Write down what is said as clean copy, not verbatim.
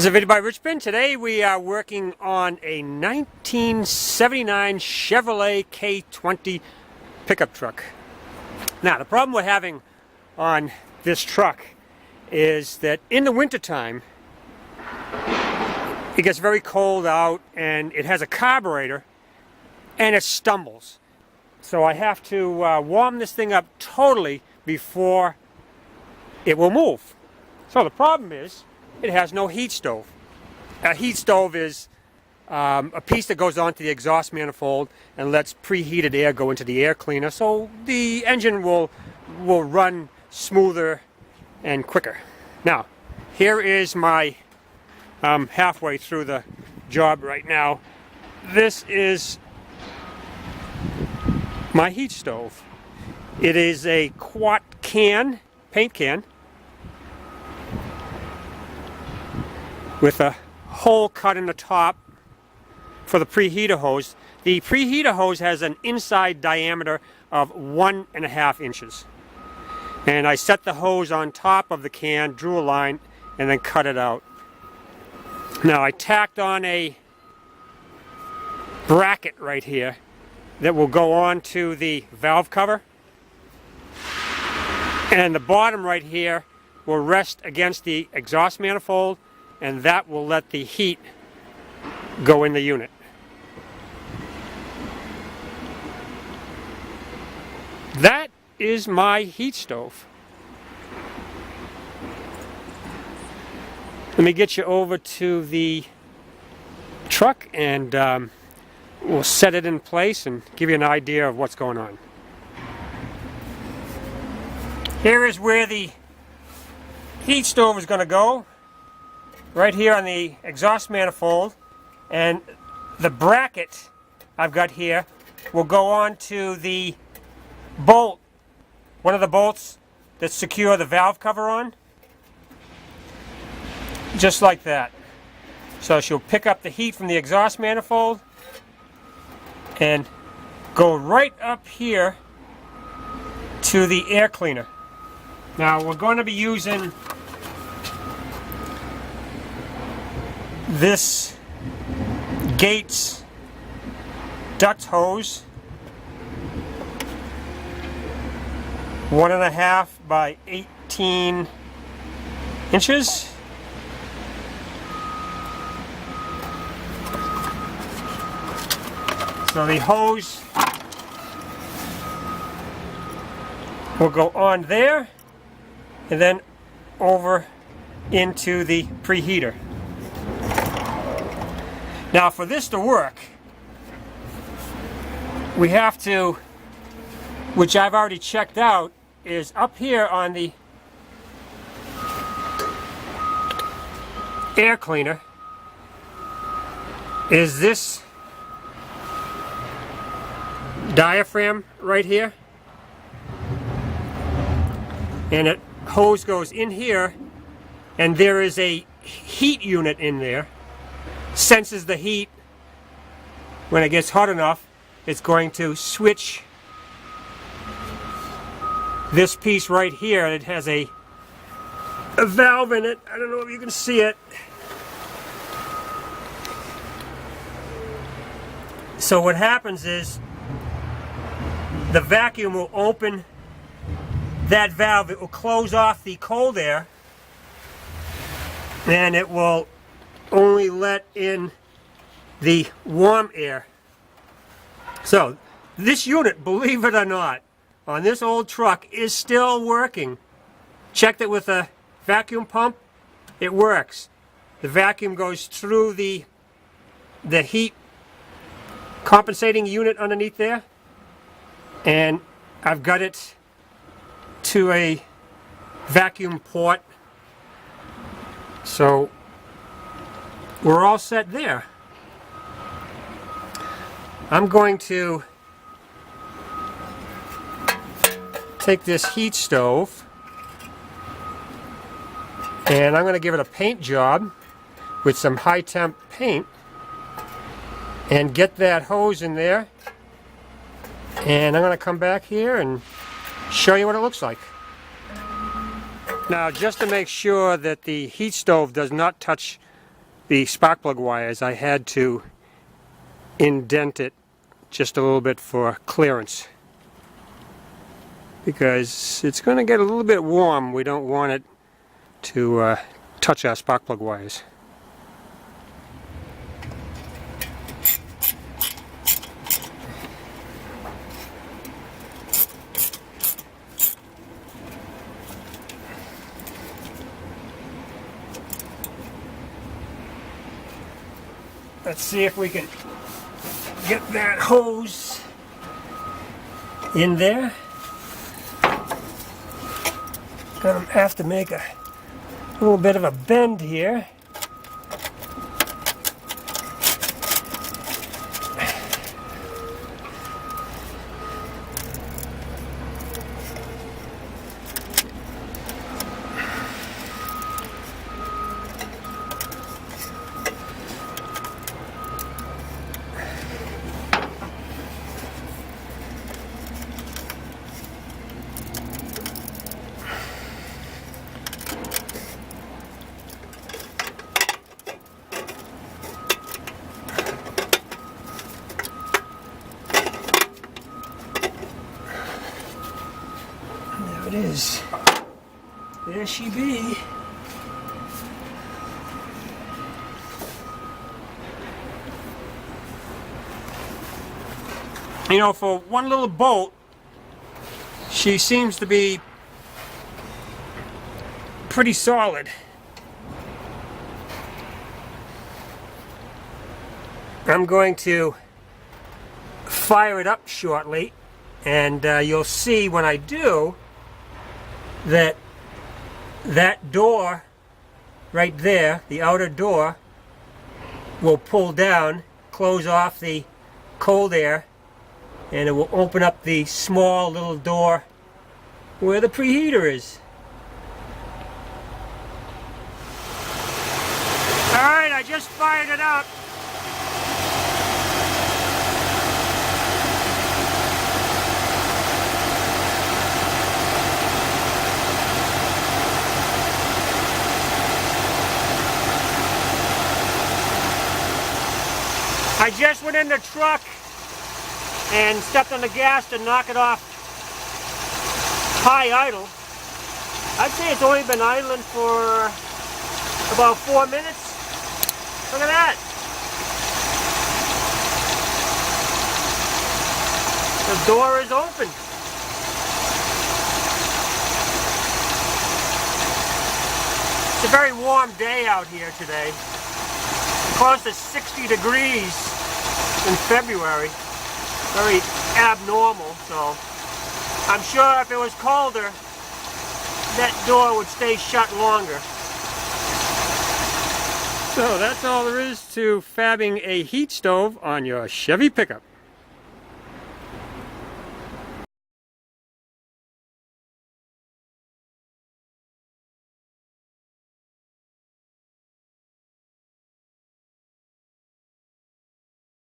This is a video by Rich Ben. Today we are working on a 1979 Chevrolet K20 pickup truck. Now the problem we're having on this truck is that in the wintertime it gets very cold out and it has a carburetor and it stumbles. So I have to warm this thing up totally before it will move. So the problem is it has no heat stove. A heat stove is a piece that goes onto the exhaust manifold and lets preheated air go into the air cleaner, so the engine will run smoother and quicker. Now, here is my halfway through the job right now. This is my heat stove. It is a quart can, paint can, with a hole cut in the top for the preheater hose. The preheater hose has an inside diameter of 1.5 inches. And I set the hose on top of the can, drew a line, and then cut it out. Now I tacked on a bracket right here that will go on to the valve cover. And the bottom right here will rest against the exhaust manifold, and that will let the heat go in the unit. That is my heat stove. Let me get you over to the truck and we'll set it in place and give you an idea of what's going on. Here is where the heat stove is going to go. Right here on the exhaust manifold, and the bracket I've got here will go on to the bolt, one of the bolts that secure the valve cover on, just like that. So she'll pick up the heat from the exhaust manifold and go right up here to the air cleaner. Now we're going to be using this Gates duct hose, 1.5 by 18 inches. So the hose will go on there and then over into the preheater. Now for this to work, we have to, which I've already checked out, is up here on the air cleaner is this diaphragm right here, and it hose goes in here, and there is a heat unit in there. Senses the heat. When it gets hot enough, it's going to switch this piece right here. It has a valve in it. I don't know if you can see it. So what happens is the vacuum will open that valve. It will close off the cold air, and it will only let in the warm air. So this unit, believe it or not, on this old truck is still working. Checked it with a vacuum pump. It works. The vacuum goes through the heat compensating unit underneath there, and I've got it to a vacuum port. So we're all set there. I'm going to take this heat stove and I'm going to give it a paint job with some high temp paint and get that hose in there, and I'm going to come back here and show you what it looks like. Now, just to make sure that the heat stove does not touch the spark plug wires, I had to indent it just a little bit for clearance, because it's going to get a little bit warm. We don't want it to touch our spark plug wires. Let's see if we can get that hose in there. Gonna have to make a little bit of a bend here. There it is. There she be. You know, for one little bolt, she seems to be pretty solid. I'm going to fire it up shortly, and you'll see when I do that that door right there, the outer door, will pull down, close off the cold air, and it will open up the small little door where the preheater is. Alright, I just fired it up. I just went in the truck and stepped on the gas to knock it off high idle. I'd say it's only been idling for about 4 minutes. Look at that. The door is open. It's a very warm day out here today. Close to 60 degrees in February. Very abnormal, so I'm sure if it was colder, that door would stay shut longer. So that's all there is to fabbing a heat stove on your Chevy pickup.